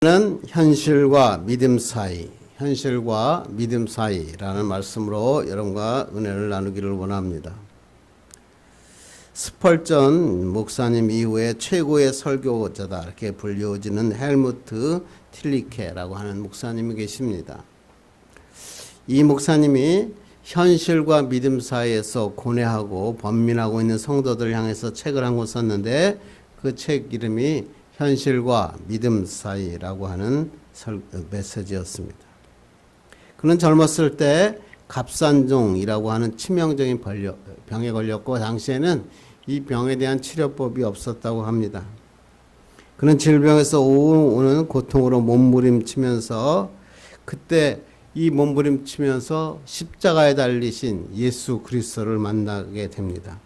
는 현실과 믿음 사이라는 말씀으로 여러분과 은혜를 나누기를 원합니다. 스펄전 목사님 이후에 최고의 설교자다 이렇게 불리워지는 헬무트 틸리케라고 하는 목사님이 계십니다. 이 목사님이 현실과 믿음 사이에서 고뇌하고 번민하고 있는 성도들을 향해서 책을 한 권 썼는데 그 책 이름이 현실과 믿음 사이라고 하는 메시지였습니다. 그는 젊었을 때 갑산종이라고 하는 치명적인 병에 걸렸고 당시에는 이 병에 대한 치료법이 없었다고 합니다. 그는 질병에서 오는 고통으로 몸부림치면서 그때 이 몸부림치면서 십자가에 달리신 예수 그리스도를 만나게 됩니다.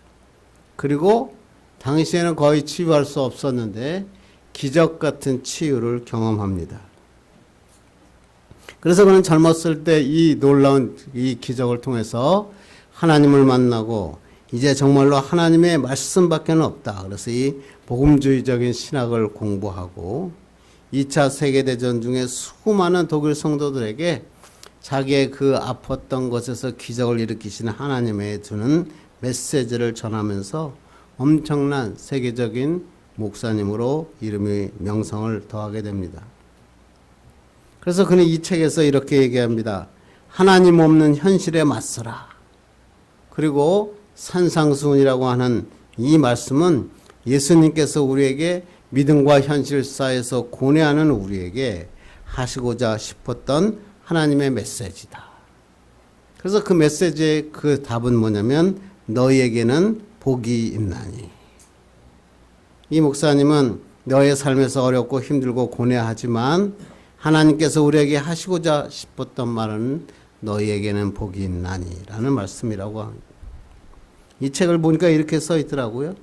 그리고 당시에는 거의 치유할 수 없었는데 기적 같은 치유를 경험합니다. 그래서 그는 젊었을 때 이 놀라운 이 기적을 통해서 하나님을 만나고 이제 정말로 하나님의 말씀밖에 없다. 그래서 이 복음주의적인 신학을 공부하고 2차 세계대전 중에 수많은 독일 성도들에게 자기의 그 아팠던 곳에서 기적을 일으키시는 하나님에 주는 메시지를 전하면서 엄청난 세계적인 목사님으로 이름이 명성을 더하게 됩니다. 그래서 그는 이 책에서 이렇게 얘기합니다. 하나님 없는 현실에 맞서라. 그리고 산상수훈이라고 하는 이 말씀은 예수님께서 우리에게 믿음과 현실 사이에서 고뇌하는 우리에게 하시고자 싶었던 하나님의 메시지다. 그래서 그 메시지의 그 답은 뭐냐면 너희에게는 복이 있나니. 이 목사님은 너의 삶에서 어렵고 힘들고 고뇌하지만 하나님께서 우리에게 하시고자 싶었던 말은 너희에게는 복이 있나니 라는 말씀이라고 합니다. 이 책을 보니까 이렇게 써 있더라고요.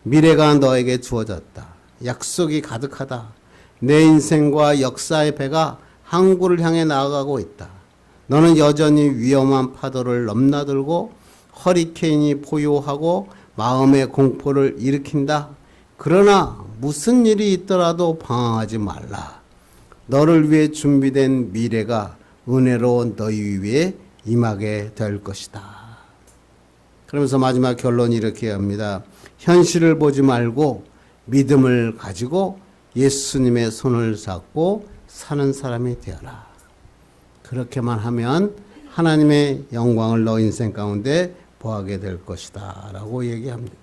미래가 너에게 주어졌다. 약속이 가득하다. 내 인생과 역사의 배가 항구를 향해 나아가고 있다. 너는 여전히 위험한 파도를 넘나들고 허리케인이 포효하고 마음의 공포를 일으킨다. 그러나 무슨 일이 있더라도 방황하지 말라. 너를 위해 준비된 미래가 은혜로 너희 위에 임하게 될 것이다. 그러면서 마지막 결론이 이렇게 합니다. 현실을 보지 말고 믿음을 가지고 예수님의 손을 잡고 사는 사람이 되어라. 그렇게만 하면 하나님의 영광을 너 인생 가운데 보하게 될 것이다 라고 얘기합니다.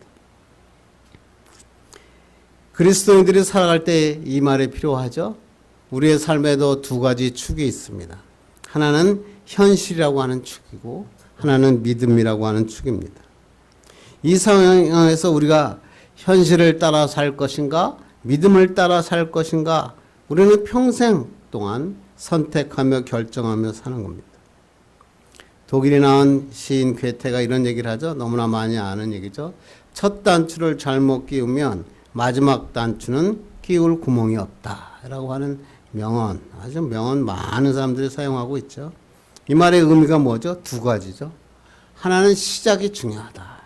그리스도인들이 살아갈 때 이 말이 필요하죠. 우리의 삶에도 두 가지 축이 있습니다. 하나는 현실이라고 하는 축이고 하나는 믿음이라고 하는 축입니다. 이 상황에서 우리가 현실을 따라 살 것인가 믿음을 따라 살 것인가 우리는 평생 동안 선택하며 결정하며 사는 겁니다. 독일에 나온 시인 괴테가 이런 얘기를 하죠. 너무나 많이 아는 얘기죠. 첫 단추를 잘못 끼우면 마지막 단추는 끼울 구멍이 없다 라고 하는 명언, 아주 명언 많은 사람들이 사용하고 있죠. 이 말의 의미가 뭐죠? 두 가지죠. 하나는 시작이 중요하다.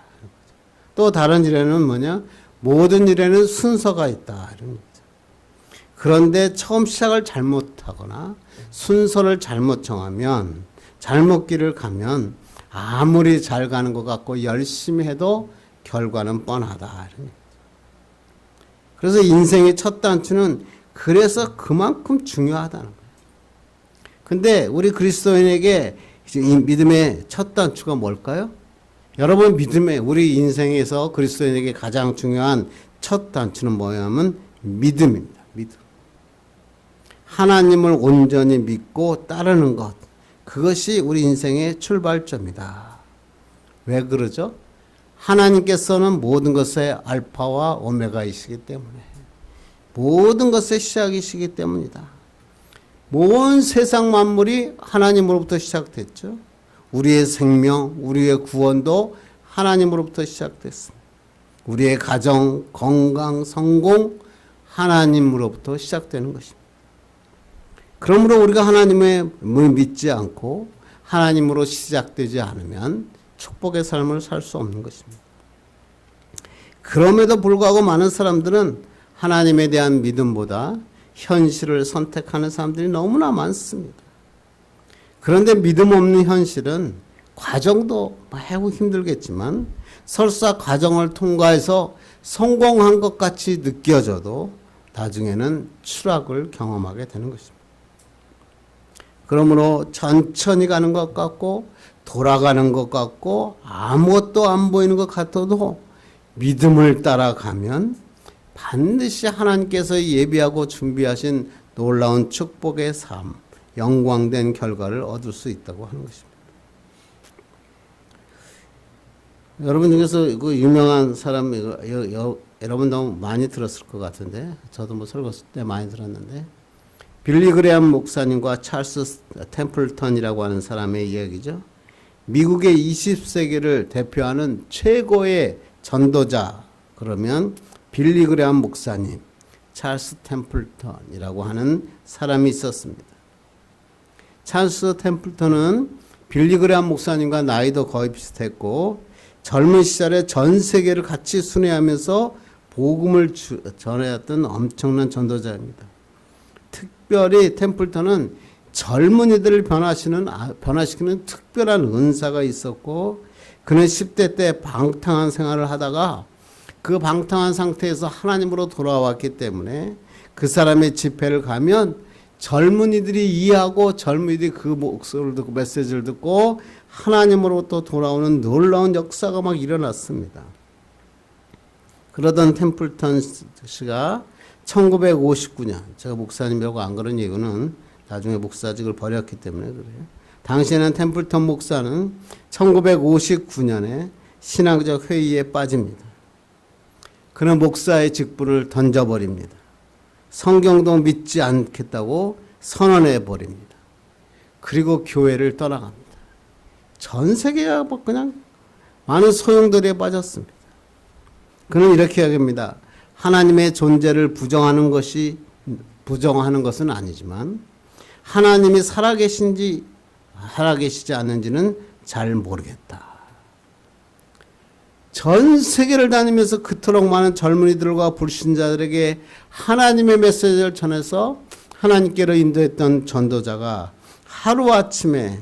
또 다른 일에는 뭐냐? 모든 일에는 순서가 있다. 이런 거죠. 그런데 처음 시작을 잘못하거나 순서를 잘못 정하면 잘못 길을 가면 아무리 잘 가는 것 같고 열심히 해도 결과는 뻔하다. 이런 거죠. 그래서 인생의 첫 단추는 그래서 그만큼 중요하다는 거예요. 근데 우리 그리스도인에게 이 믿음의 첫 단추가 뭘까요? 여러분 믿음의 우리 인생에서 그리스도인에게 가장 중요한 첫 단추는 뭐냐면 믿음입니다. 믿음. 하나님을 온전히 믿고 따르는 것. 그것이 우리 인생의 출발점이다. 왜 그러죠? 하나님께서는 모든 것의 알파와 오메가이시기 때문에 모든 것의 시작이시기 때문이다. 모든 세상 만물이 하나님으로부터 시작됐죠. 우리의 생명, 우리의 구원도 하나님으로부터 시작됐습니다. 우리의 가정, 건강, 성공 하나님으로부터 시작되는 것입니다. 그러므로 우리가 하나님을 믿지 않고 하나님으로 시작되지 않으면 축복의 삶을 살 수 없는 것입니다. 그럼에도 불구하고 많은 사람들은 하나님에 대한 믿음보다 현실을 선택하는 사람들이 너무나 많습니다. 그런데 믿음 없는 현실은 과정도 매우 힘들겠지만 설사 과정을 통과해서 성공한 것 같이 느껴져도 나중에는 추락을 경험하게 되는 것입니다. 그러므로 천천히 가는 것 같고 돌아가는 것 같고 아무것도 안 보이는 것 같아도 믿음을 따라가면 반드시 하나님께서 예비하고 준비하신 놀라운 축복의 삶, 영광된 결과를 얻을 수 있다고 하는 것입니다. 여러분 중에서 그 유명한 사람, 여러분도 많이 들었을 것 같은데, 저도 뭐 설교 때 많이 들었는데, 빌리 그레엄 목사님과 찰스 템플턴이라고 하는 사람의 이야기죠. 미국의 20세기를 대표하는 최고의 전도자, 그러면 빌리 그레엄 목사님, 찰스 템플턴이라고 하는 사람이 있었습니다. 찰스 템플턴은 빌리 그레엄 목사님과 나이도 거의 비슷했고 젊은 시절에 전 세계를 같이 순회하면서 복음을 전해왔던 엄청난 전도자입니다. 특별히 템플턴은 젊은이들을 변화시키는 특별한 은사가 있었고 그는 10대 때 방탕한 생활을 하다가 그 방탕한 상태에서 하나님으로 돌아왔기 때문에 그 사람의 집회를 가면 젊은이들이 이해하고 젊은이들이 그 목소리를 듣고 메시지를 듣고 하나님으로부터 돌아오는 놀라운 역사가 막 일어났습니다. 그러던 템플턴 씨가 1959년, 제가 목사님이라고 안 그런 이유는 나중에 목사직을 버렸기 때문에 그래요. 당시에는 템플턴 목사는 1959년에 신앙적 회의에 빠집니다. 그는 목사의 직분을 던져버립니다. 성경도 믿지 않겠다고 선언해 버립니다. 그리고 교회를 떠나갑니다. 전 세계가 뭐 그냥 많은 소용돌이에 빠졌습니다. 그는 이렇게 이야기합니다. 하나님의 존재를 부정하는 것은 아니지만 하나님이 살아계시지 않는지는 잘 모르겠다. 전 세계를 다니면서 그토록 많은 젊은이들과 불신자들에게 하나님의 메시지를 전해서 하나님께로 인도했던 전도자가 하루아침에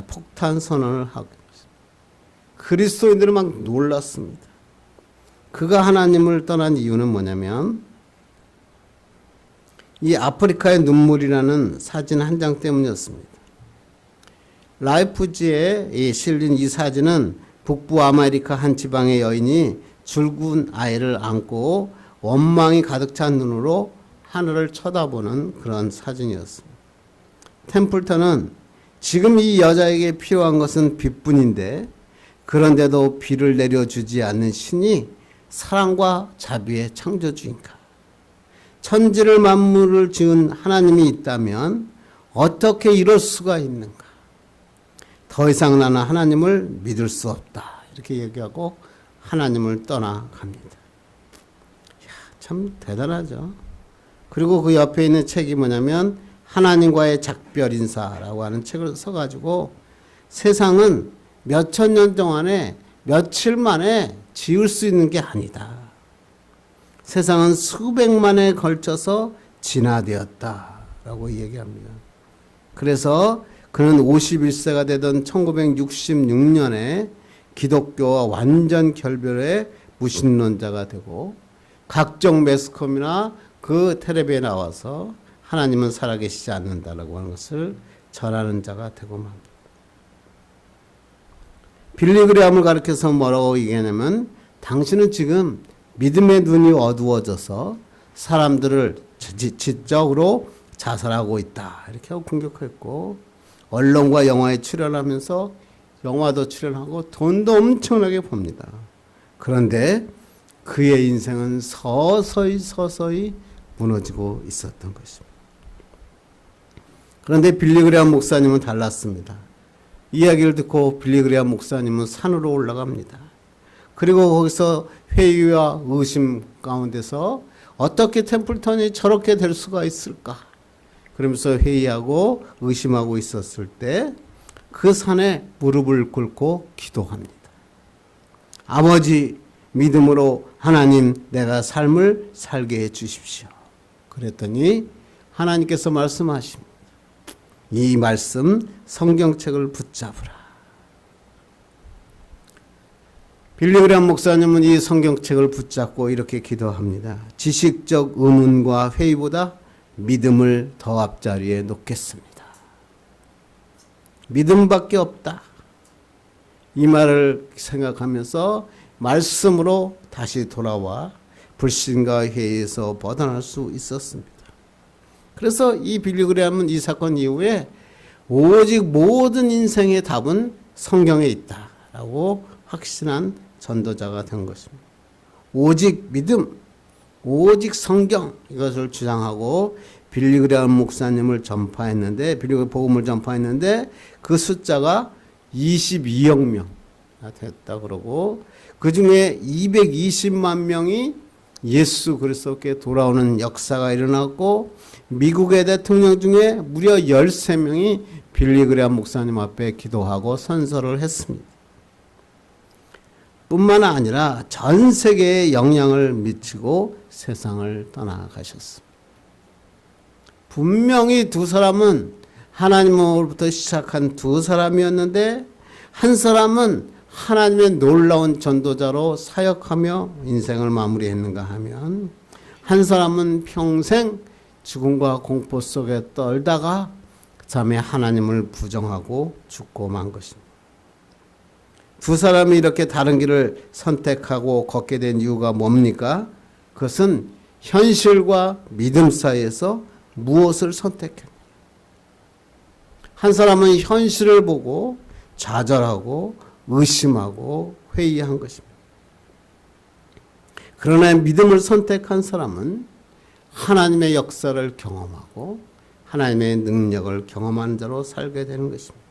폭탄 선언을 하고 그리스도인들은 막 놀랐습니다. 그가 하나님을 떠난 이유는 뭐냐면 이 아프리카의 눈물이라는 사진 한 장 때문이었습니다. 라이프지에 실린 이 사진은 북부 아메리카 한 지방의 여인이 죽은 아이를 안고 원망이 가득 찬 눈으로 하늘을 쳐다보는 그런 사진이었습니다. 템플턴은 지금 이 여자에게 필요한 것은 비뿐인데 그런데도 비를 내려주지 않는 신이 사랑과 자비의 창조주인가? 천지를 만물을 지은 하나님이 있다면 어떻게 이럴 수가 있는가? 더 이상 나는 하나님을 믿을 수 없다. 이렇게 얘기하고 하나님을 떠나갑니다. 참 대단하죠. 그리고 그 옆에 있는 책이 뭐냐면 하나님과의 작별 인사라고 하는 책을 써가지고 세상은 몇천 년 동안에 며칠 만에 지을 수 있는 게 아니다. 세상은 수백만에 걸쳐서 진화되었다라고 얘기합니다. 그래서 그는 51세가 되던 1966년에 기독교와 완전 결별의 무신론자가 되고 각종 매스컴이나 그 텔레비에 나와서 하나님은 살아계시지 않는다라고 하는 것을 전하는 자가 되고 맙니다. 빌리 그레엄을 가리켜서 뭐라고 얘기하냐면 당신은 지금 믿음의 눈이 어두워져서 사람들을 지적으로 자살하고 있다. 이렇게 하고 공격했고 언론과 영화에 출연하면서 영화도 출연하고 돈도 엄청나게 법니다. 그런데 그의 인생은 서서히 무너지고 있었던 것입니다. 그런데 빌리 그레엄 목사님은 달랐습니다. 이야기를 듣고 빌리 그레엄 목사님은 산으로 올라갑니다. 그리고 거기서 회의와 의심 가운데서 어떻게 템플턴이 저렇게 될 수가 있을까? 그러면서 회의하고 의심하고 있었을 때 그 산에 무릎을 꿇고 기도합니다. 아버지, 믿음으로 하나님 내가 삶을 살게 해 주십시오. 그랬더니 하나님께서 말씀하십니다. 이 말씀 성경책을 붙잡으라. 빌리그레암 목사님은 이 성경책을 붙잡고 이렇게 기도합니다. 지식적 의문과 회의보다 믿음을 더 앞자리에 놓겠습니다. 믿음밖에 없다. 이 말을 생각하면서 말씀으로 다시 돌아와 불신과 회의에서 벗어날 수 있었습니다. 그래서 이 빌리그레암은 이 사건 이후에 오직 모든 인생의 답은 성경에 있다라고 확신한 전도자가 된 것입니다. 오직 믿음, 오직 성경 이것을 주장하고 빌리그레암 목사님을 전파했는데 빌리그레암 복음을 전파했는데 그 숫자가 22억 명 됐다 그러고 그 중에 220만 명이 예수 그리스도께 돌아오는 역사가 일어났고 미국의 대통령 중에 무려 13명이 빌리그레암 목사님 앞에 기도하고 선서를 했습니다. 뿐만 아니라 전 세계에 영향을 미치고 세상을 떠나가셨습니다. 분명히 두 사람은 하나님으로부터 시작한 두 사람이었는데 한 사람은 하나님의 놀라운 전도자로 사역하며 인생을 마무리했는가 하면 한 사람은 평생 죽음과 공포 속에 떨다가 그 다음에 하나님을 부정하고 죽고 만 것입니다. 두 사람이 이렇게 다른 길을 선택하고 걷게 된 이유가 뭡니까? 그것은 현실과 믿음 사이에서 무엇을 선택했냐. 한 사람은 현실을 보고 좌절하고 의심하고 회의한 것입니다. 그러나 믿음을 선택한 사람은 하나님의 역사를 경험하고 하나님의 능력을 경험하는 자로 살게 되는 것입니다.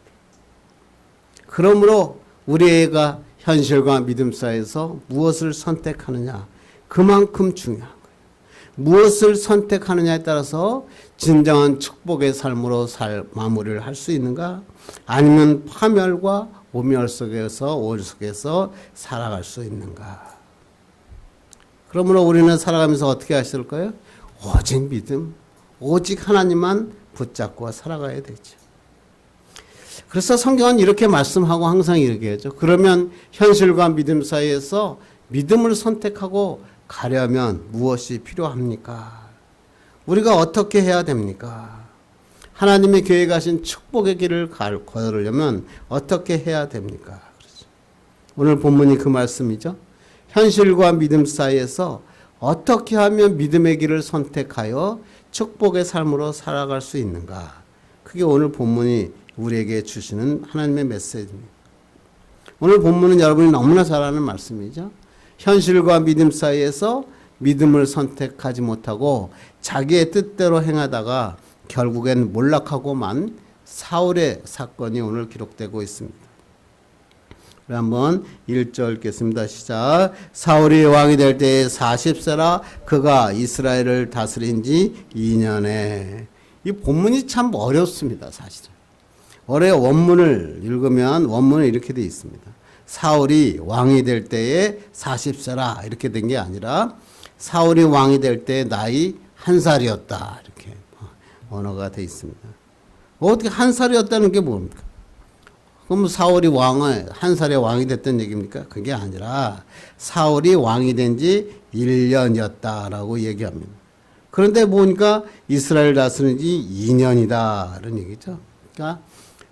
그러므로 우리가 현실과 믿음 사이에서 무엇을 선택하느냐 그만큼 중요한 거예요. 무엇을 선택하느냐에 따라서 진정한 축복의 삶으로 마무리를 할 수 있는가 아니면 파멸과 오멸 속에서 오일 속에서 살아갈 수 있는가. 그러므로 우리는 살아가면서 어떻게 하실까요? 오직 믿음, 오직 하나님만 붙잡고 살아가야 되죠. 그래서 성경은 이렇게 말씀하고 항상 이렇게 하죠. 그러면 현실과 믿음 사이에서 믿음을 선택하고 가려면 무엇이 필요합니까? 우리가 어떻게 해야 됩니까? 하나님의 계획하신 축복의 길을 걸으려면 어떻게 해야 됩니까? 그렇죠. 오늘 본문이 그 말씀이죠. 현실과 믿음 사이에서 어떻게 하면 믿음의 길을 선택하여 축복의 삶으로 살아갈 수 있는가? 그게 오늘 본문이 우리에게 주시는 하나님의 메시지입니다. 오늘 본문은 여러분이 너무나 잘 아는 말씀이죠. 현실과 믿음 사이에서 믿음을 선택하지 못하고 자기의 뜻대로 행하다가 결국엔 몰락하고 만 사울의 사건이 오늘 기록되고 있습니다. 우리 한번 1절 읽겠습니다. 시작. 사울이 왕이 될 때에 40세라 그가 이스라엘을 다스린 지 2년에. 이 본문이 참 어렵습니다. 사실은. 어려워. 원문을 읽으면 원문은 이렇게 되어 있습니다. 사울이 왕이 될 때에 40세라 이렇게 된 게 아니라 사울이 왕이 될 때 나이 1살이었다 이렇게 언어가 되어 있습니다. 어떻게 1살이었다는 게 뭡니까? 그럼 사울이 1살에 왕이 됐던 얘기입니까? 그게 아니라 사울이 왕이 된 지 1년이었다라고 얘기합니다. 그런데 보니까 이스라엘 다스린 지 2년이다 이런 얘기죠. 그러니까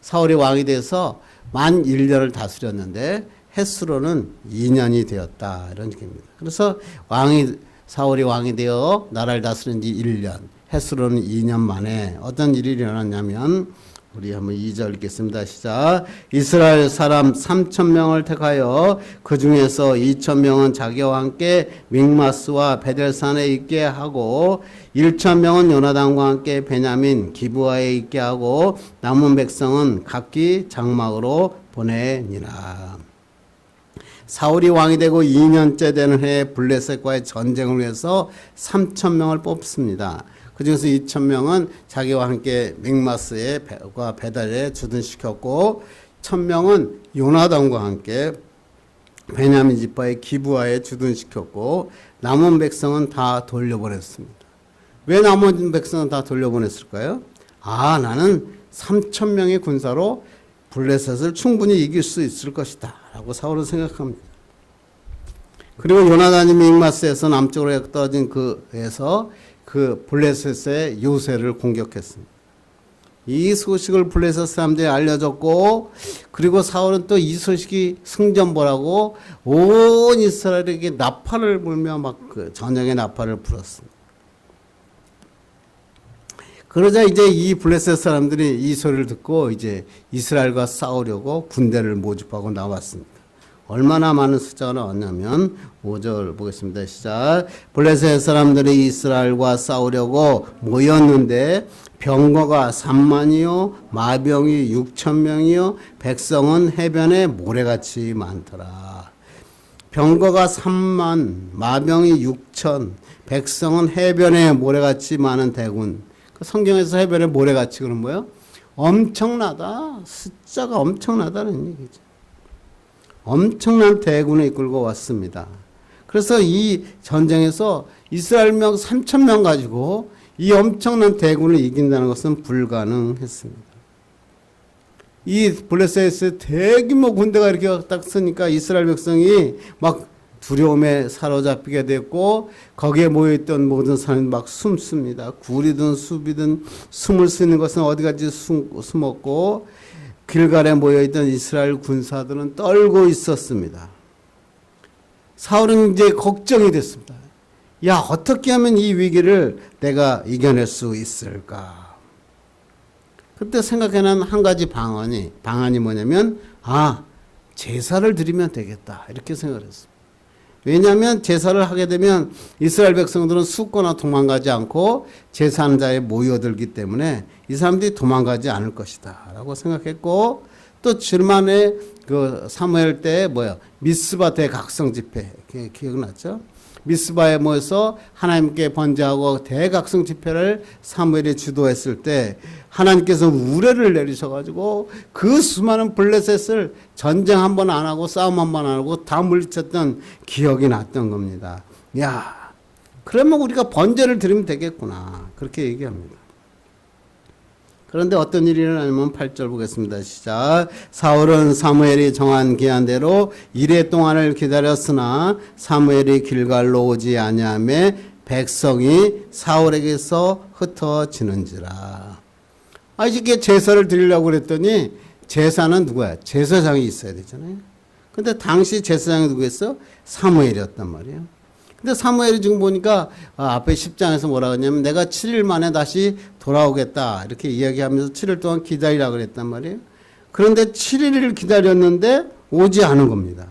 사울이 왕이 돼서 만 1년을 다스렸는데 횟수로는 2년이 되었다 이런 얘기입니다. 그래서 사울이 왕이 되어 나라를 다스린 지 1년, 횟수로는 2년 만에 어떤 일이 일어났냐면 우리 한번 2절 읽겠습니다. 시작. 이스라엘 사람 3,000명을 택하여 그 중에서 2,000명은 자기와 함께 믹마스와 베델산에 있게 하고 1,000명은 요나단과 함께 베냐민 기브아에 있게 하고 남은 백성은 각기 장막으로 보내니라. 사울이 왕이 되고 2년째 되는 해에 블레셋과의 전쟁을 위해서 3,000명을 뽑습니다. 그 중에서 2,000명은 자기와 함께 믹마스의 베델에 주둔시켰고 1,000명은 요나단과 함께 베냐민 지파의 기브아에 주둔시켰고 남은 백성은 다 돌려보냈습니다. 왜 나머지 백성은 다 돌려보냈을까요? 아, 나는 3,000명의 군사로 블레셋을 충분히 이길 수 있을 것이다 라고 사울은 생각합니다. 그리고 요나단이 믹마스에서 남쪽으로 떨어진 그에서 그 블레셋의 요새를 공격했습니다. 이 소식을 블레셋 사람들이 알려줬고, 그리고 사울은 또 이 소식이 승전보라고 온 이스라엘에게 나팔을 불며 막 그 전쟁의 나팔을 불었습니다. 그러자 이제 이 블레셋 사람들이 이 소리를 듣고 이제 이스라엘과 싸우려고 군대를 모집하고 나왔습니다. 얼마나 많은 숫자가 나왔냐면 5절 보겠습니다. 시작. 블레셋 사람들이 이스라엘과 싸우려고 모였는데 병거가 3만이요 마병이 6,000명이요 백성은 해변에 모래같이 많더라. 병거가 3만 마병이 6,000 백성은 해변에 모래같이 많은 대군. 성경에서 해변에 모래같이 그런 뭐예요? 엄청나다. 숫자가 엄청나다는 얘기죠. 엄청난 대군을 이끌고 왔습니다. 그래서 이 전쟁에서 이스라엘 명 3,000명 가지고 이 엄청난 대군을 이긴다는 것은 불가능했습니다. 이 블레셋의 대규모 군대가 이렇게 딱 쓰니까 이스라엘 백성이 막 두려움에 사로잡히게 됐고 거기에 모여있던 모든 사람이 막 숨습니다. 굴이든 숲이든 숨을 수 있는 것은 어디까지 숨었고 길갈에 모여있던 이스라엘 군사들은 떨고 있었습니다. 사울은 이제 걱정이 됐습니다. 야, 어떻게 하면 이 위기를 내가 이겨낼 수 있을까? 그때 생각해낸 한 가지 방안이 뭐냐면 제사를 드리면 되겠다 이렇게 생각을 했습니다. 왜냐하면 제사를 하게 되면 이스라엘 백성들은 숨거나 도망가지 않고 제사하는 자에 모여들기 때문에 이 사람들이 도망가지 않을 것이다 라고 생각했고, 또 줄만에 그 사무엘 때 미스바 대각성 집회 기억났죠? 미스바에 모여서 하나님께 번제하고 대각성 집회를 사무엘이 주도했을 때 하나님께서 우레를 내리셔가지고 그 수많은 블레셋을 전쟁 한 번 안 하고 싸움 한 번 안 하고 다 물리쳤던 기억이 났던 겁니다. 야, 그러면 우리가 번제를 드리면 되겠구나 그렇게 얘기합니다. 그런데 어떤 일이 일어나냐면 8절 보겠습니다. 시작. 사울은 사무엘이 정한 기한대로 이레 동안을 기다렸으나 사무엘이 길갈로 오지 아니하며 백성이 사울에게서 흩어지는지라. 이게 제사를 드리려고 그랬더니 제사는 누구야? 제사장이 있어야 되잖아요. 근데 당시 제사장이 누구였어? 사무엘이었단 말이에요. 근데 사무엘이 지금 보니까 앞에 10장에서 뭐라고 했냐면 내가 7일 만에 다시 돌아오겠다 이렇게 이야기하면서 7일 동안 기다리라고 그랬단 말이에요. 그런데 7일을 기다렸는데 오지 않은 겁니다.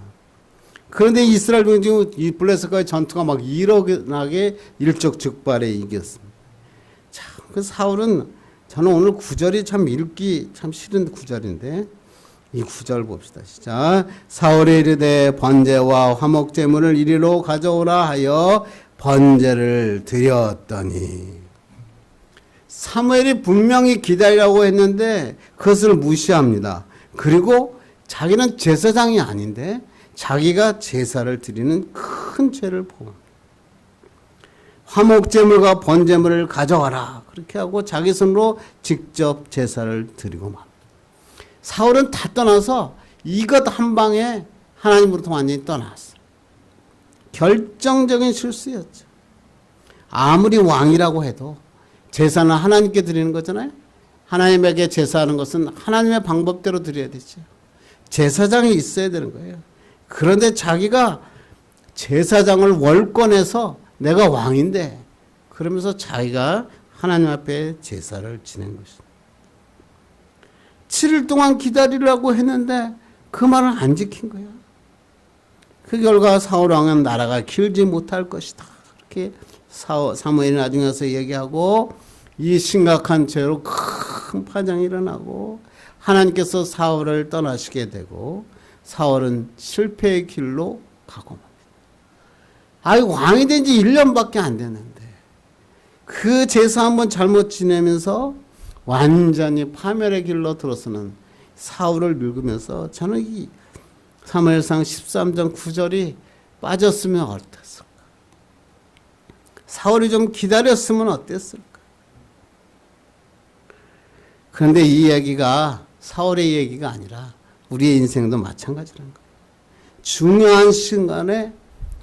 그런데 이스라엘 군이 지금 이 블레셋과의 전투가 막 일어나게 일촉즉발에 이겼습니다. 자, 그 사울은 저는 오늘 구절이 참 읽기 참 싫은 구절인데 이 구절 봅시다. 시작. 사울이 이르되 번제와 화목제물을 이리로 가져오라 하여 번제를 드렸더니, 사무엘이 분명히 기다리라고 했는데 그것을 무시합니다. 그리고 자기는 제사장이 아닌데 자기가 제사를 드리는 큰 죄를 범합니다. 화목제물과 번제물을 가져와라 그렇게 하고 자기 손으로 직접 제사를 드리고 말. 사울은 다 떠나서 이것 한 방에 하나님으로부터 완전히 떠났어요. 결정적인 실수였죠. 아무리 왕이라고 해도 제사는 하나님께 드리는 거잖아요. 하나님에게 제사하는 것은 하나님의 방법대로 드려야 되죠. 제사장이 있어야 되는 거예요. 그런데 자기가 제사장을 월권해서 내가 왕인데 그러면서 자기가 하나님 앞에 제사를 지낸 것입니다. 7일 동안 기다리라고 했는데 그 말을 안 지킨 거야. 그 결과 사울 왕은 나라가 길지 못할 것이다. 이렇게 사무엘이 나중에 와서 얘기하고 이 심각한 죄로 큰 파장이 일어나고 하나님께서 사울을 떠나시게 되고 사울은 실패의 길로 가고 맙니다. 왕이 된 지 1년밖에 안 됐는데 그 제사 한번 잘못 지내면서 완전히 파멸의 길로 들어서는 사울을 늙으면서 저는 이 사무엘상 13장 9절이 빠졌으면 어땠을까. 사울이 좀 기다렸으면 어땠을까? 그런데 이 얘기가 사울의 얘기가 아니라 우리의 인생도 마찬가지라는 거예요. 중요한 순간에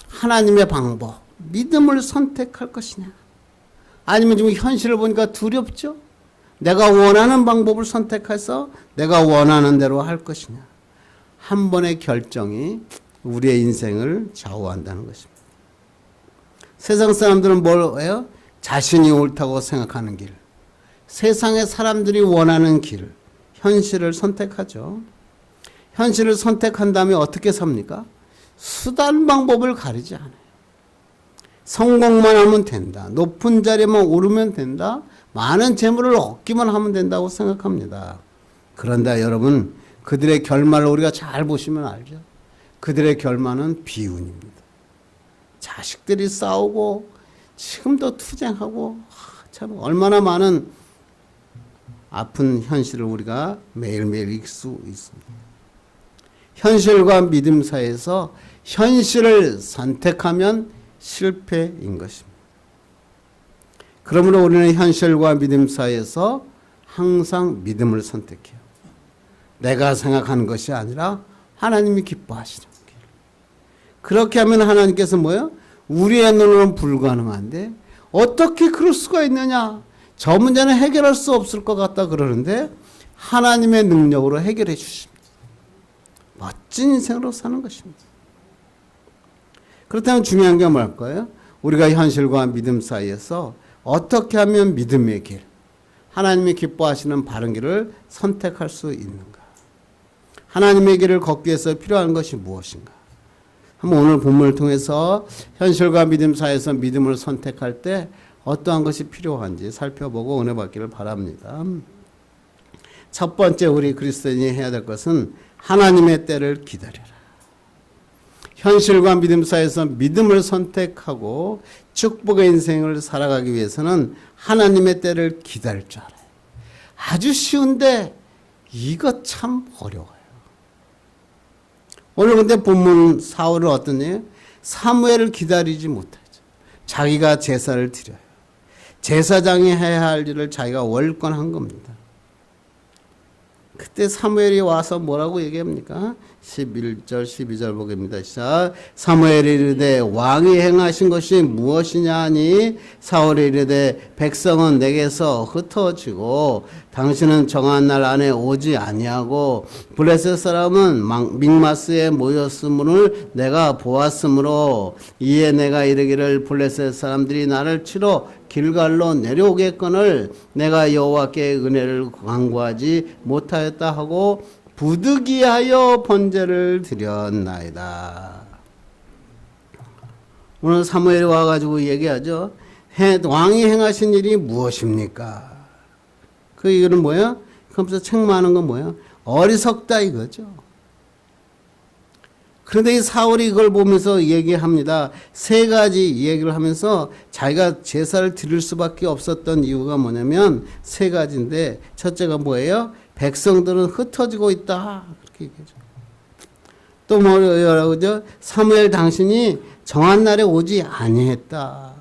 하나님의 방법, 믿음을 선택할 것이냐? 아니면 지금 현실을 보니까 두렵죠? 내가 원하는 방법을 선택해서 내가 원하는 대로 할 것이냐? 한 번의 결정이 우리의 인생을 좌우한다는 것입니다. 세상 사람들은 뭐예요? 자신이 옳다고 생각하는 길, 세상의 사람들이 원하는 길, 현실을 선택하죠. 현실을 선택한 다음에 어떻게 삽니까? 수단 방법을 가리지 않아요. 성공만 하면 된다. 높은 자리에만 오르면 된다. 많은 재물을 얻기만 하면 된다고 생각합니다. 그런데 여러분, 그들의 결말을 우리가 잘 보시면 알죠. 그들의 결말은 비운입니다. 자식들이 싸우고 지금도 투쟁하고 참 얼마나 많은 아픈 현실을 우리가 매일매일 읽을 수 있습니다. 현실과 믿음 사이에서 현실을 선택하면 실패인 것입니다. 그러므로 우리는 현실과 믿음 사이에서 항상 믿음을 선택해요. 내가 생각하는 것이 아니라 하나님이 기뻐하시는 길. 그렇게 하면 하나님께서 뭐예요? 우리의 눈으로는 불가능한데 어떻게 그럴 수가 있느냐? 저 문제는 해결할 수 없을 것 같다 그러는데 하나님의 능력으로 해결해 주십니다. 멋진 인생으로 사는 것입니다. 그렇다면 중요한 게 뭘까요? 우리가 현실과 믿음 사이에서 어떻게 하면 믿음의 길, 하나님이 기뻐하시는 바른 길을 선택할 수 있는가? 하나님의 길을 걷기 위해서 필요한 것이 무엇인가? 한번 오늘 본문을 통해서 현실과 믿음 사이에서 믿음을 선택할 때 어떠한 것이 필요한지 살펴보고 은혜 받기를 바랍니다. 첫 번째 우리 그리스도인이 해야 될 것은 하나님의 때를 기다려라. 현실과 믿음 사이에서 믿음을 선택하고 축복의 인생을 살아가기 위해서는 하나님의 때를 기다릴 줄 알아요. 아주 쉬운데 이거 참 어려워요. 오늘 근데 본문 사울은 어떤 일? 사무엘을 기다리지 못하죠. 자기가 제사를 드려요. 제사장이 해야 할 일을 자기가 월권한 겁니다. 그때 사무엘이 와서 뭐라고 얘기합니까? 11절 12절 보겠습니다. 시작. 사무엘이 이르되 왕이 행하신 것이 무엇이냐 하니 사울이 이르되 백성은 내게서 흩어지고 당신은 정한 날 안에 오지 아니하고 블레셋 사람은 믹마스에 모였음을 내가 보았으므로 이에 내가 이르기를 블레셋 사람들이 나를 치러 길갈로 내려오겠거늘 내가 여호와께 은혜를 간구하지 못하였다 하고 부득이하여 번제를 드렸나이다. 오늘 사무엘이 와가지고 얘기하죠. 왕이 행하신 일이 무엇입니까? 그 이유는 뭐야? 그러면서 책망하는 건 뭐야? 어리석다 이거죠. 그런데 이 사울이 이걸 보면서 얘기합니다. 세 가지 얘기를 하면서 자기가 제사를 드릴 수밖에 없었던 이유가 뭐냐면 세 가지인데 첫째가 뭐예요? 백성들은 흩어지고 있다. 그렇게 얘기하죠. 또 뭐라고 하죠? 사무엘 당신이 정한 날에 오지 아니했다.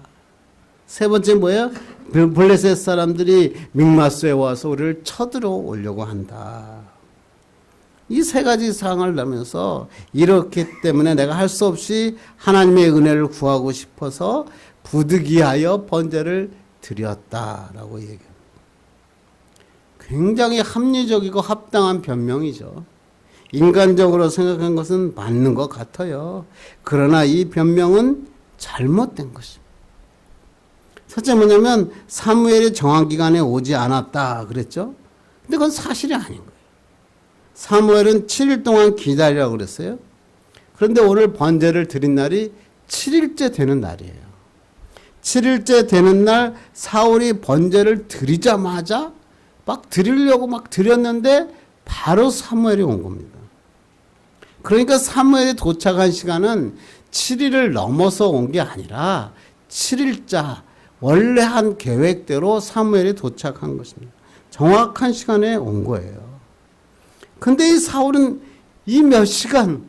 세 번째 뭐예요? 블레셋 사람들이 믹마스에 와서 우리를 쳐들어 오려고 한다. 이 세 가지 사항을 하면서 이렇기 때문에 내가 할 수 없이 하나님의 은혜를 구하고 싶어서 부득이하여 번제를 드렸다라고 얘기합니다. 굉장히 합리적이고 합당한 변명이죠. 인간적으로 생각한 것은 맞는 것 같아요. 그러나 이 변명은 잘못된 것입니다. 첫째 뭐냐면 사무엘이 정한 기간에 오지 않았다 그랬죠. 근데 그건 사실이 아닌 거예요. 사무엘은 7일 동안 기다리라고 그랬어요. 그런데 오늘 번제를 드린 날이 7일째 되는 날이에요. 7일째 되는 날 사울이 번제를 드리자마자 막 드리려고 막 드렸는데 바로 사무엘이 온 겁니다. 그러니까 사무엘이 도착한 시간은 7일을 넘어서 온 게 아니라 7일자 원래 한 계획대로 사무엘이 도착한 것입니다. 정확한 시간에 온 거예요. 근데 이 사울은 이 몇 시간,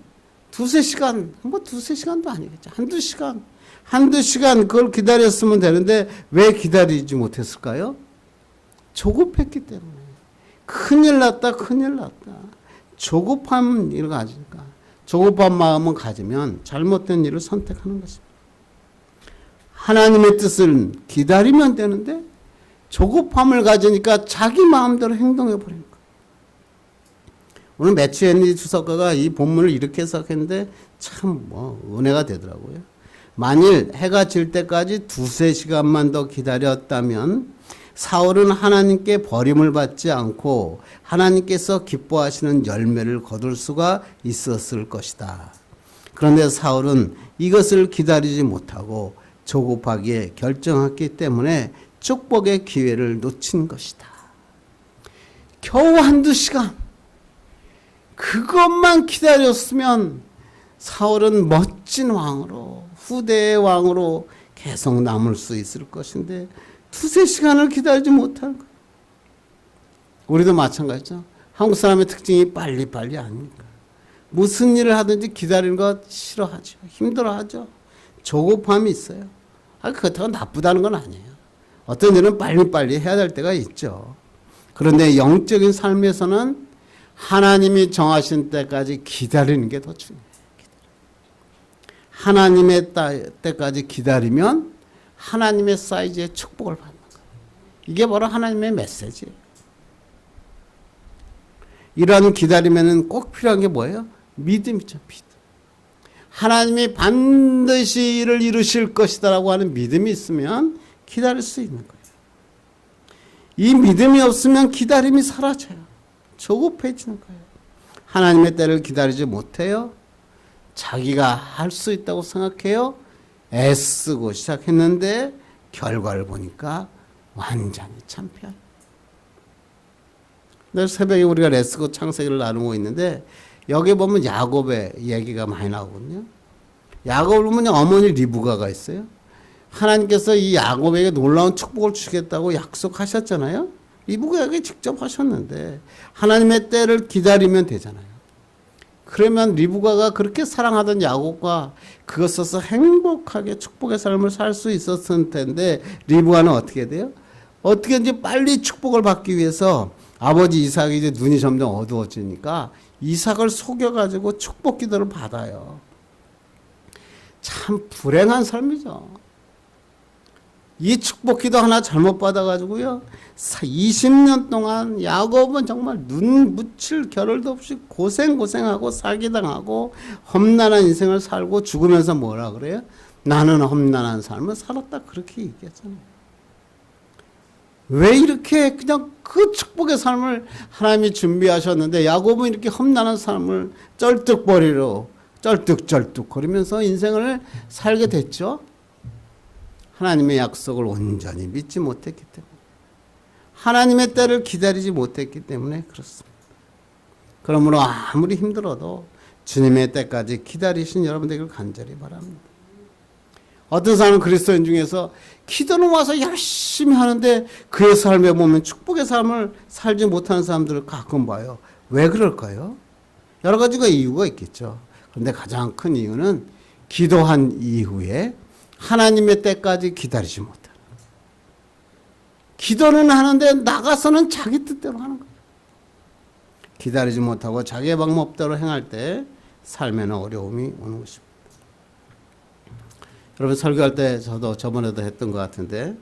두세 시간, 뭐 두세 시간도 아니겠죠. 한두 시간. 한두 시간 그걸 기다렸으면 되는데 왜 기다리지 못했을까요? 조급했기 때문에. 큰일 났다, 큰일 났다. 조급함을 가지니까. 조급한 마음을 가지면 잘못된 일을 선택하는 것입니다. 하나님의 뜻을 기다리면 되는데 조급함을 가지니까 자기 마음대로 행동해 버리는 거예요. 오늘 매튜 헨리 주석가가 이 본문을 이렇게 해석했는데 참 은혜가 되더라고요. 만일 해가 질 때까지 두세 시간만 더 기다렸다면 사울은 하나님께 버림을 받지 않고 하나님께서 기뻐하시는 열매를 거둘 수가 있었을 것이다. 그런데 사울은 이것을 기다리지 못하고 조급하게 결정했기 때문에 축복의 기회를 놓친 것이다. 겨우 한두 시간 그것만 기다렸으면 사울은 멋진 왕으로, 후대의 왕으로 계속 남을 수 있을 것인데 두세 시간을 기다리지 못하는 거예요. 우리도 마찬가지죠. 한국 사람의 특징이 빨리빨리 아닙니까? 무슨 일을 하든지 기다리는 것 싫어하죠. 힘들어하죠. 조급함이 있어요. 그렇다고 나쁘다는 건 아니에요. 어떤 일은 빨리빨리 해야 될 때가 있죠. 그런데 영적인 삶에서는 하나님이 정하신 때까지 기다리는 게 더 중요해요. 하나님의 때까지 기다리면 하나님의 사이즈의 축복을 받는 거예요. 이게 바로 하나님의 메시지예요. 이런 기다림에는 꼭 필요한 게 뭐예요? 믿음이죠. 믿음. 하나님이 반드시 이를 이루실 것이다라고 하는 믿음이 있으면 기다릴 수 있는 거예요. 이 믿음이 없으면 기다림이 사라져요. 조급해지는 거예요. 하나님의 때를 기다리지 못해요. 자기가 할 수 있다고 생각해요. 애쓰고 시작했는데 결과를 보니까 완전히 참패해요. 내일 새벽에 우리가 애쓰고 창세기를 나누고 있는데 여기 보면 야곱의 얘기가 많이 나오거든요. 야곱을 보면 어머니 리브가가 있어요. 하나님께서 이 야곱에게 놀라운 축복을 주겠다고 약속하셨잖아요. 리브가에게 직접 하셨는데 하나님의 때를 기다리면 되잖아요. 그러면 리브가가 그렇게 사랑하던 야곱과 그것을 써서 행복하게 축복의 삶을 살 수 있었을 텐데 리브가는 어떻게 돼요? 어떻게든지 빨리 축복을 받기 위해서 아버지 이삭이 이제 눈이 점점 어두워지니까 이삭을 속여가지고 축복 기도를 받아요. 참 불행한 삶이죠. 이 축복 기도 하나 잘못 받아가지고요. 20년 동안 야곱은 정말 눈 묻힐 겨를도 없이 고생하고 사기당하고 험난한 인생을 살고 죽으면서 뭐라 그래요? 나는 험난한 삶을 살았다. 그렇게 얘기했잖아요. 왜 이렇게 그냥 그 축복의 삶을 하나님이 준비하셨는데 야곱은 이렇게 험난한 삶을 쩔뚝거리로 쩔뚝쩔뚝 거리면서 인생을 살게 됐죠. 하나님의 약속을 온전히 믿지 못했기 때문에 하나님의 때를 기다리지 못했기 때문에 그렇습니다. 그러므로 아무리 힘들어도 주님의 때까지 기다리신 여러분 되길 간절히 바랍니다. 어떤 사람은 그리스도인 중에서 기도는 와서 열심히 하는데 그의 삶에 보면 축복의 삶을 살지 못하는 사람들을 가끔 봐요. 왜 그럴까요? 여러 가지가 이유가 있겠죠. 그런데 가장 큰 이유는 기도한 이후에 하나님의 때까지 기다리지 못하는 거예요. 기도는 하는데 나가서는 자기 뜻대로 하는 거예요. 기다리지 못하고 자기의 방법대로 행할 때 삶에는 어려움이 오는 것입니다. 여러분 설교할 때 저도 저번에도 했던 것 같은데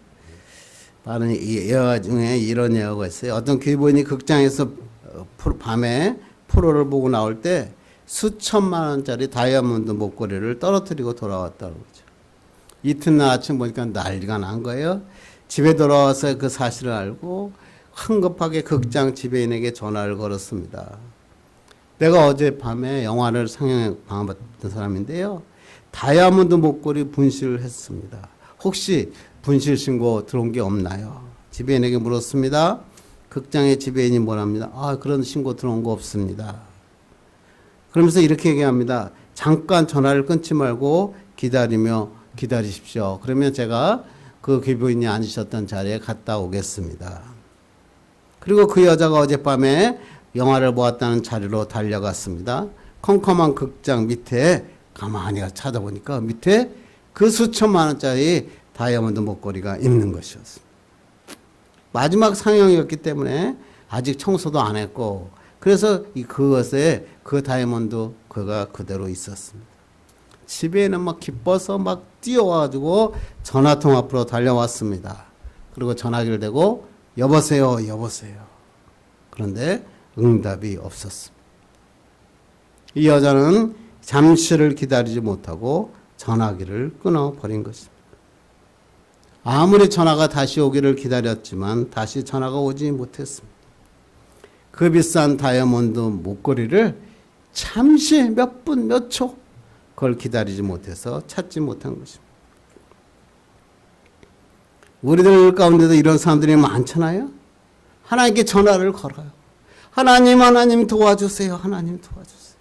많은 예화 중에 이런 예화가 있어요. 어떤 교회부인이 극장에서 밤에 프로를 보고 나올 때 수천만 원짜리 다이아몬드 목걸이를 떨어뜨리고 돌아왔다고 그러죠. 이튿날 아침 보니까 난리가 난 거예요. 집에 돌아와서 그 사실을 알고 황급하게 극장 지배인에게 전화를 걸었습니다. 내가 어젯밤에 영화를 상영에 방문했던 사람인데요. 다이아몬드 목걸이 분실을 했습니다. 혹시 분실 신고 들어온 게 없나요? 지배인에게 물었습니다. 극장의 지배인이 뭐랍니다. 그런 신고 들어온 거 없습니다. 그러면서 이렇게 얘기합니다. 잠깐 전화를 끊지 말고 기다리십시오. 그러면 제가 그 교부인이 앉으셨던 자리에 갔다 오겠습니다. 그리고 그 여자가 어젯밤에 영화를 보았다는 자리로 달려갔습니다. 컴컴한 극장 밑에 가만히 찾아보니까 밑에 그 수천만 원짜리 다이아몬드 목걸이가 있는 것이었습니다. 마지막 상영이었기 때문에 아직 청소도 안 했고, 그래서 그것에 그 다이아몬드 그가 그대로 있었습니다. 집에는 막 기뻐서 막 뛰어와가지고 전화통 앞으로 달려왔습니다. 그리고 전화기를 대고 여보세요, 여보세요. 그런데 응답이 없었습니다. 이 여자는 잠시를 기다리지 못하고 전화기를 끊어버린 것입니다. 아무리 전화가 다시 오기를 기다렸지만 다시 전화가 오지 못했습니다. 그 비싼 다이아몬드 목걸이를 잠시 몇 분, 몇 초 그걸 기다리지 못해서 찾지 못한 것입니다. 우리들 가운데도 이런 사람들이 많잖아요. 하나님께 전화를 걸어요. 하나님, 하나님 도와주세요. 하나님 도와주세요.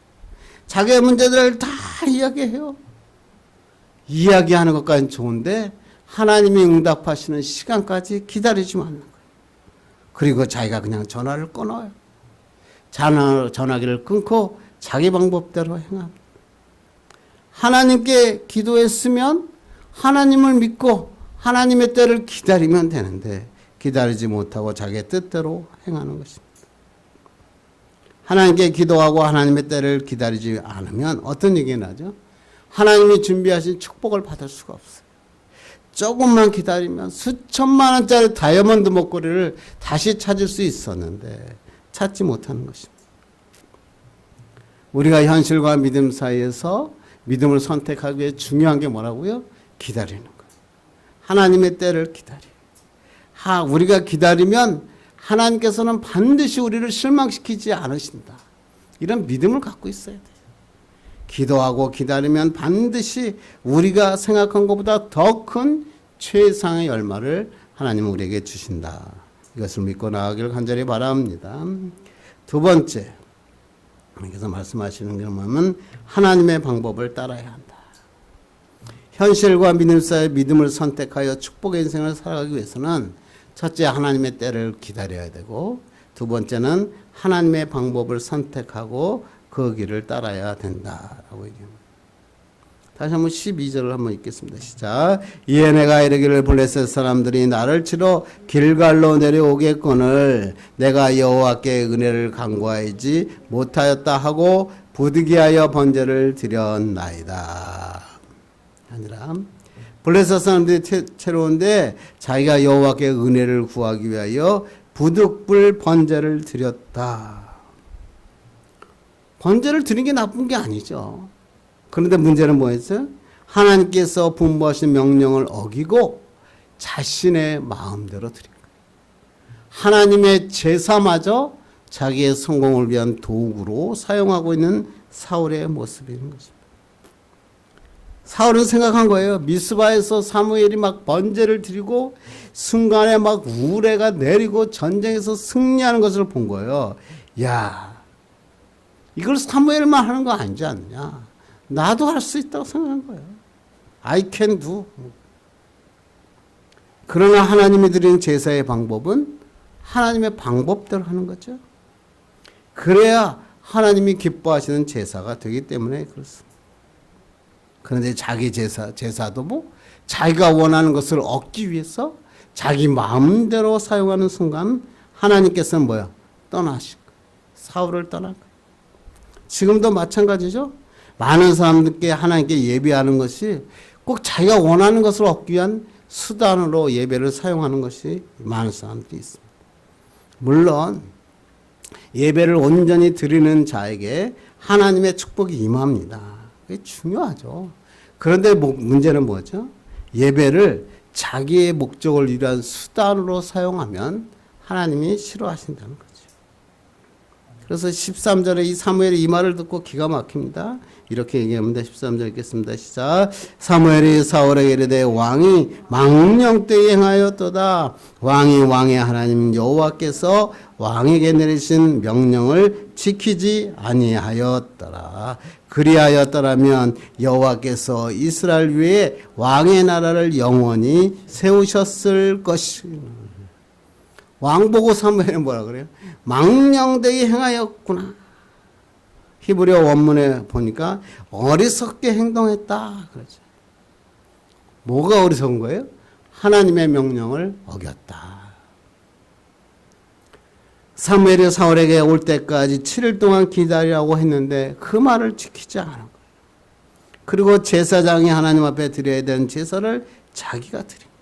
자기의 문제들을 다 이야기해요. 이야기하는 것까지는 좋은데 하나님이 응답하시는 시간까지 기다리지 않는 거예요. 그리고 자기가 그냥 전화를 끊어요. 전화기를 끊고 자기 방법대로 행합니다. 하나님께 기도했으면 하나님을 믿고 하나님의 때를 기다리면 되는데 기다리지 못하고 자기의 뜻대로 행하는 것입니다. 하나님께 기도하고 하나님의 때를 기다리지 않으면 어떤 얘기가 나죠? 하나님이 준비하신 축복을 받을 수가 없어요. 조금만 기다리면 수천만 원짜리 다이아몬드 목걸이를 다시 찾을 수 있었는데 찾지 못하는 것입니다. 우리가 현실과 믿음 사이에서 믿음을 선택하기 위해 중요한 게 뭐라고요? 기다리는 거예요. 하나님의 때를 기다려요. 우리가 기다리면 하나님께서는 반드시 우리를 실망시키지 않으신다. 이런 믿음을 갖고 있어야 돼요. 기도하고 기다리면 반드시 우리가 생각한 것보다 더 큰 최상의 열마를 하나님은 우리에게 주신다. 이것을 믿고 나아가기를 간절히 바랍니다. 두 번째, 하나님께서 말씀하시는 게 뭐냐면 하나님의 방법을 따라야 한다. 현실과 믿음 사이의 믿음을 선택하여 축복의 인생을 살아가기 위해서는 첫째, 하나님의 때를 기다려야 되고, 두 번째는 하나님의 방법을 선택하고 그 길을 따라야 된다라고 얘기합니다. 다시 한번 12절을 한번 읽겠습니다. 시작. 이에 내가 이르기를 블레셋 사람들이 나를 치러 길갈로 내려오겠거늘 내가 여호와께 은혜를 간구하지 못하였다 하고 부득이하여 번제를 드렸나이다. 아니라 블레셋 사람들이 채로운데 자기가 여호와께 은혜를 구하기 위하여 부득불 번제를 드렸다. 번제를 드린 게 나쁜 게 아니죠. 그런데 문제는 뭐였어요? 하나님께서 분부하신 명령을 어기고 자신의 마음대로 드린 거예요. 하나님의 제사마저 자기의 성공을 위한 도구로 사용하고 있는 사울의 모습인 것입니다. 사울은 생각한 거예요. 미스바에서 사무엘이 막 번제를 드리고 순간에 막 우레가 내리고 전쟁에서 승리하는 것을 본 거예요. 야, 이걸 사무엘만 하는 거 아니지 않느냐. 나도 할 수 있다고 생각한 거예요. I can do. 그러나 하나님이 드린 제사의 방법은 하나님의 방법대로 하는 거죠. 그래야 하나님이 기뻐하시는 제사가 되기 때문에 그렇습니다. 그런데 자기 제사도 뭐 자기가 원하는 것을 얻기 위해서 자기 마음대로 사용하는 순간 하나님께서는 뭐야? 떠나신 거예요. 사울을 떠난 거예요. 지금도 마찬가지죠. 많은 사람들께 하나님께 예배하는 것이 꼭 자기가 원하는 것을 얻기 위한 수단으로 예배를 사용하는 것이 많은 사람들이 있습니다. 물론 예배를 온전히 드리는 자에게 하나님의 축복이 임합니다. 그게 중요하죠. 그런데 문제는 뭐죠? 예배를 자기의 목적을 위한 수단으로 사용하면 하나님이 싫어하신다는 거죠. 그래서 13절에 이 사무엘이 이 말을 듣고 기가 막힙니다. 이렇게 얘기합니다. 13절 읽겠습니다. 시작. 사무엘이 사울에게 이르되 왕이 망령 때에 행하였도다. 왕의 하나님 여호와께서 왕에게 내리신 명령을 지키지 아니하였더라. 그리하였더라면 여호와께서 이스라엘 위에 왕의 나라를 영원히 세우셨을 것이다. 왕 보고 사무엘은 뭐라 그래요? 망령되게 행하였구나. 히브리어 원문에 보니까 어리석게 행동했다. 그러죠. 뭐가 어리석은 거예요? 하나님의 명령을 어겼다. 사무엘이 사울에게 올 때까지 7일 동안 기다리라고 했는데 그 말을 지키지 않은 거예요. 그리고 제사장이 하나님 앞에 드려야 되는 제사를 자기가 드린 거예요.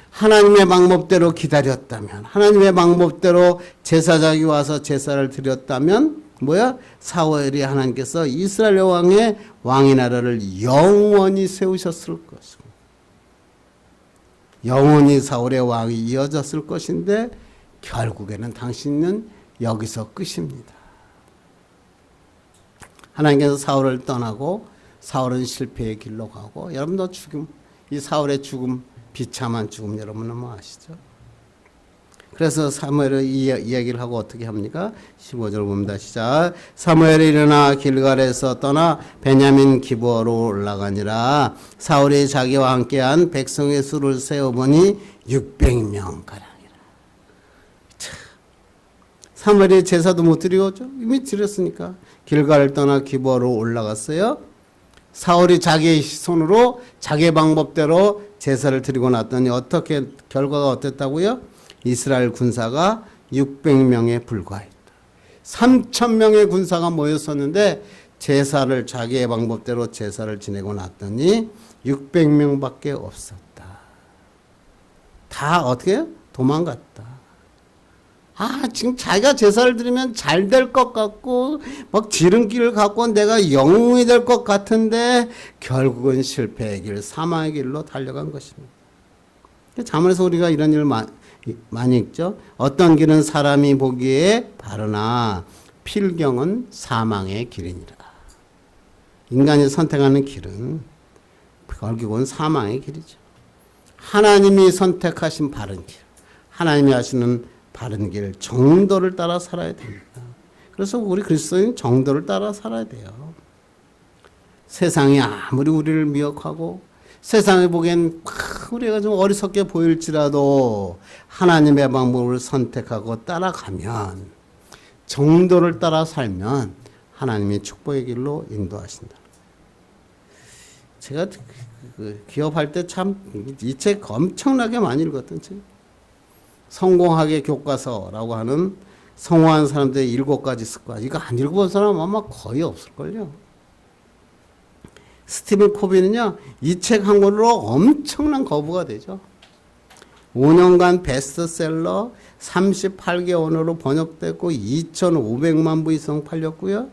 하나님의 방법대로 기다렸다면, 하나님의 방법대로 제사장이 와서 제사를 드렸다면 뭐야? 사무엘이 하나님께서 이스라엘 왕의 왕의 나라를 영원히 세우셨을 것이고 영원히 사울의 왕이 이어졌을 것인데 결국에는 당신은 여기서 끝입니다. 하나님께서 사울을 떠나고 사울은 실패의 길로 가고 여러분도 죽음, 이 사울의 죽음, 비참한 죽음 여러분은 뭐 아시죠? 그래서 사무엘은 이 이야기를 하고 어떻게 합니까? 15절 봅니다. 시작. 사무엘이 일어나 길갈에서 떠나 베냐민 기브아로 올라가니라. 사울이 자기와 함께한 백성의 수를 세어보니 600명 가량이라. 사무엘이 제사도 못 드리고 이미 드렸으니까 길갈을 떠나 기브아로 올라갔어요. 사울이 자기의 손으로 자기의 방법대로 제사를 드리고 났더니 어떻게 결과가 어땠다고요? 이스라엘 군사가 600명에 불과했다. 3,000명의 군사가 모였었는데 제사를 자기의 방법대로 제사를 지내고 났더니 600명밖에 없었다. 다 어떻게 해요? 도망갔다. 지금 자기가 제사를 드리면 잘 될 것 같고 막 지름길을 갖고 내가 영웅이 될 것 같은데 결국은 실패의 길, 사망의 길로 달려간 것입니다. 잠언에서 우리가 이런 일을 많이 읽죠. 어떤 길은 사람이 보기에 바르나 필경은 사망의 길이니라. 인간이 선택하는 길은 결국은 사망의 길이죠. 하나님이 선택하신 바른 길, 하나님이 하시는 바른 길, 정도를 따라 살아야 됩니다. 그래서 우리 그리스도인 정도를 따라 살아야 돼요. 세상이 아무리 우리를 미혹하고 세상에 보기엔 우리가 좀 어리석게 보일지라도 하나님의 방법을 선택하고 따라가면, 정도를 따라 살면 하나님이 축복의 길로 인도하신다. 제가 기업할 때 참 이 책 엄청나게 많이 읽었던 책, 성공학의 교과서라고 하는 성공한 사람들의 7가지 습관. 이거 안 읽어본 사람 아마 거의 없을걸요. 스티븐 코비는요, 이 책 한 권으로 엄청난 거부가 되죠. 5년간 베스트셀러, 38개 언어로 번역됐고 2,500만 부 이상 팔렸고요.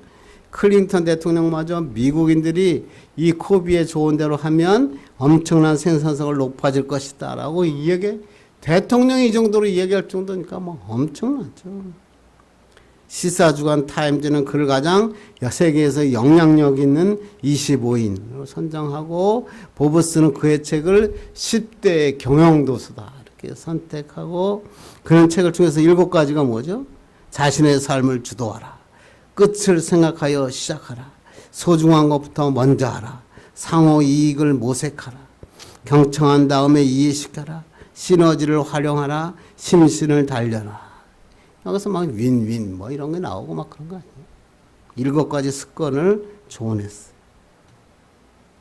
클린턴 대통령마저 미국인들이 이 코비의 좋은 대로 하면 엄청난 생산성을 높아질 것이다 라고 이야기, 대통령이 이 정도로 이야기할 정도니까 뭐 엄청나죠. 시사주간 타임즈는 그를 가장 세계에서 영향력 있는 25인으로 선정하고, 보브스는 그의 책을 10대의 경영도서다 이렇게 선택하고, 그런 책을 통해서 7가지가 뭐죠? 자신의 삶을 주도하라, 끝을 생각하여 시작하라, 소중한 것부터 먼저 하라, 상호 이익을 모색하라, 경청한 다음에 이해시켜라, 시너지를 활용하라, 심신을 달려라. 여기서 막 윈윈 뭐 이런 게 나오고 막 그런 거 아니에요. 7가지 습관을 조언했어요.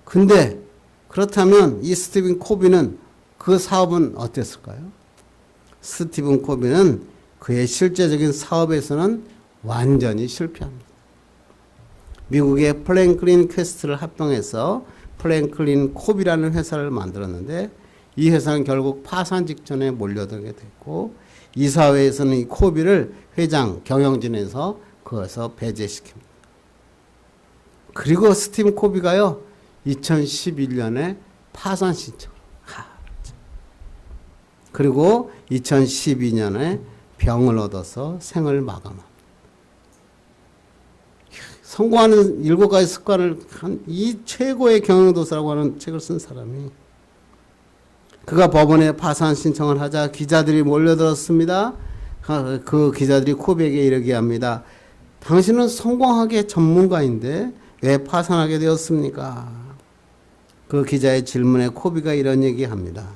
근데 그렇다면 이 스티븐 코비는 그 사업은 어땠을까요? 스티븐 코비는 그의 실제적인 사업에서는 완전히 실패합니다. 미국의 플랭클린 퀘스트를 합병해서 플랭클린 코비라는 회사를 만들었는데, 이 회사는 결국 파산 직전에 몰려들게 됐고, 이사회에서는 이 코비를 회장, 경영진에서 그것을 배제시킵니다. 그리고 스티븐 코비가요, 2011년에 파산 신청을 하죠. 그리고 2012년에 병을 얻어서 생을 마감합니다. 성공하는 7가지 습관을 한 이 최고의 경영도서라고 하는 책을 쓴 사람이, 그가 법원에 파산 신청을 하자 기자들이 몰려들었습니다. 그 기자들이 코비에게 이르게 합니다. 당신은 성공학의 전문가인데 왜 파산하게 되었습니까? 그 기자의 질문에 코비가 이런 얘기합니다.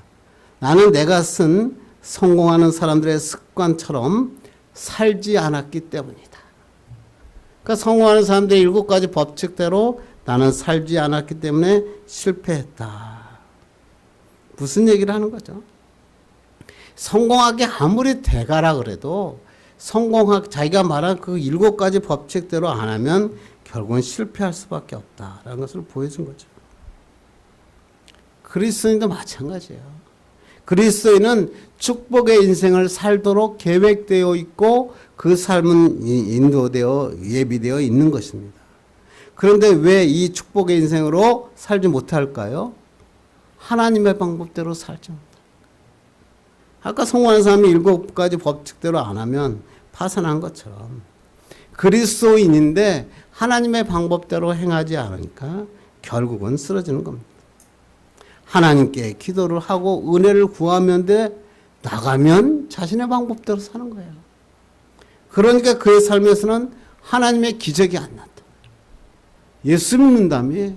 나는 내가 쓴 성공하는 사람들의 습관처럼 살지 않았기 때문이다. 그러니까 성공하는 사람들의 7가지 법칙대로 나는 살지 않았기 때문에 실패했다. 무슨 얘기를 하는 거죠? 성공하기 아무리 대가라 그래도 자기가 말한 그 7가지 법칙대로 안 하면 결국은 실패할 수밖에 없다라는 것을 보여준 거죠. 그리스도인도 마찬가지예요. 그리스도인은 축복의 인생을 살도록 계획되어 있고 그 삶은 인도되어 예비되어 있는 것입니다. 그런데 왜 이 축복의 인생으로 살지 못할까요? 하나님의 방법대로 살지 못할까요? 아까 성공하는 사람이 7가지 법칙대로 안 하면 파산한 것처럼 그리스도인인데 하나님의 방법대로 행하지 않으니까 결국은 쓰러지는 겁니다. 하나님께 기도를 하고 은혜를 구하면 돼 나가면 자신의 방법대로 사는 거예요. 그러니까 그의 삶에서는 하나님의 기적이 안 나타나요. 예수 믿는다며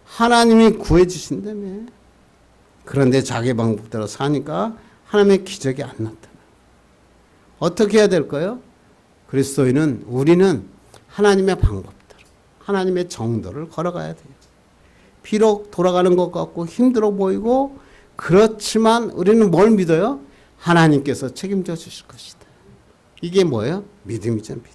하나님이 구해주신다며 그런데 자기 방법대로 사니까 하나님의 기적이 안 나타나요. 어떻게 해야 될까요? 그리스도인은 우리는 하나님의 방법대로 하나님의 정도를 걸어가야 돼요. 비록 돌아가는 것 같고 힘들어 보이고 그렇지만 우리는 뭘 믿어요? 하나님께서 책임져 주실 것이다. 이게 뭐예요? 믿음이죠. 믿음.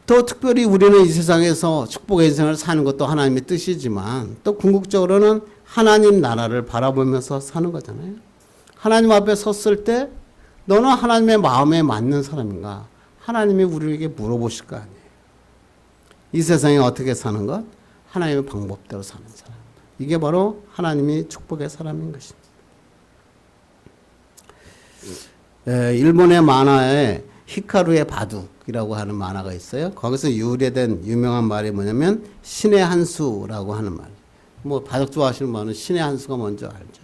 또 특별히 우리는 이 세상에서 축복의 인생을 사는 것도 하나님의 뜻이지만 또 궁극적으로는 하나님 나라를 바라보면서 사는 거잖아요. 하나님 앞에 섰을 때 너는 하나님의 마음에 맞는 사람인가? 하나님이 우리에게 물어보실 거 아니에요. 이 세상에 어떻게 사는 것? 하나님의 방법대로 사는 사람. 이게 바로 하나님이 축복의 사람인 것입니다. 일본의 만화에 히카루의 바둑이라고 하는 만화가 있어요. 거기서 유래된 유명한 말이 뭐냐면 신의 한 수라고 하는 말. 뭐 바둑 좋아하시는 분은 신의 한 수가 뭔지 알죠.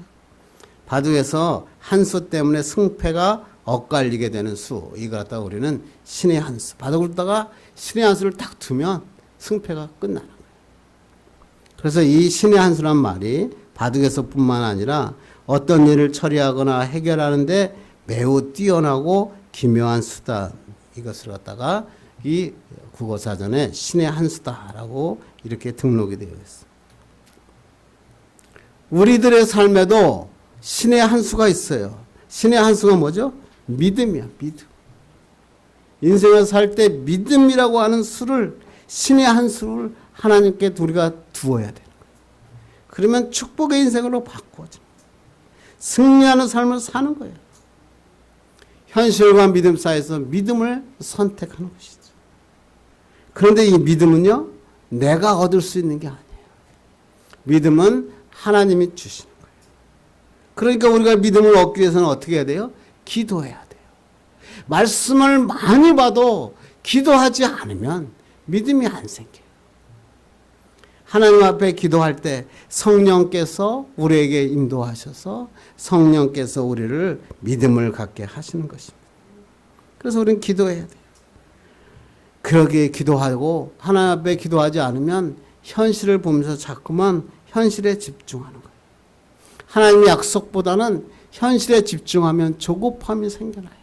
바둑에서 한 수 때문에 승패가 엇갈리게 되는 수. 이걸 갖다가 우리는 신의 한 수. 바둑을 두다가 신의 한 수를 딱 두면 승패가 끝나는 거예요. 그래서 이 신의 한 수란 말이 바둑에서뿐만 아니라 어떤 일을 처리하거나 해결하는데 매우 뛰어나고 기묘한 수다. 이것을 갖다가 이 국어사전에 신의 한 수다라고 이렇게 등록이 되어 있어요. 우리들의 삶에도 신의 한 수가 있어요. 신의 한 수가 뭐죠? 믿음이야, 믿음. 인생을 살 때 믿음이라고 하는 수를, 신의 한 수를 하나님께 우리가 두어야 되는 거예요. 그러면 축복의 인생으로 바꿔집니다. 승리하는 삶을 사는 거예요. 현실과 믿음 사이에서 믿음을 선택하는 것이죠. 그런데 이 믿음은요, 내가 얻을 수 있는 게 아니에요. 믿음은 하나님이 주시는 거예요. 그러니까 우리가 믿음을 얻기 위해서는 어떻게 해야 돼요? 기도해야 돼요. 말씀을 많이 봐도 기도하지 않으면 믿음이 안 생겨요. 하나님 앞에 기도할 때 성령께서 우리에게 인도하셔서 성령께서 우리를 믿음을 갖게 하시는 것입니다. 그래서 우리는 기도해야 돼요. 그러기에 기도하고 하나님 앞에 기도하지 않으면 현실을 보면서 자꾸만 현실에 집중하는 거예요. 하나님의 약속보다는 현실에 집중하면 조급함이 생겨나요.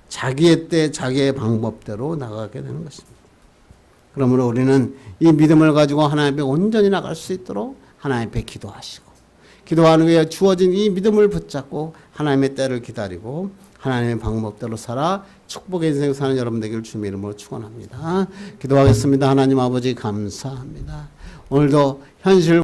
자기의 때 자기의 방법대로 나가게 되는 것입니다. 그러므로 우리는 이 믿음을 가지고 하나님 앞에 온전히 나갈 수 있도록 하나님 앞에 기도하시고 기도하는 후에 주어진 이 믿음을 붙잡고 하나님의 때를 기다리고 하나님의 방법대로 살아 축복의 인생 사는 여러분 되기를 주님의 이름으로 축원합니다. 기도하겠습니다. 하나님 아버지 감사합니다. 오늘도 현실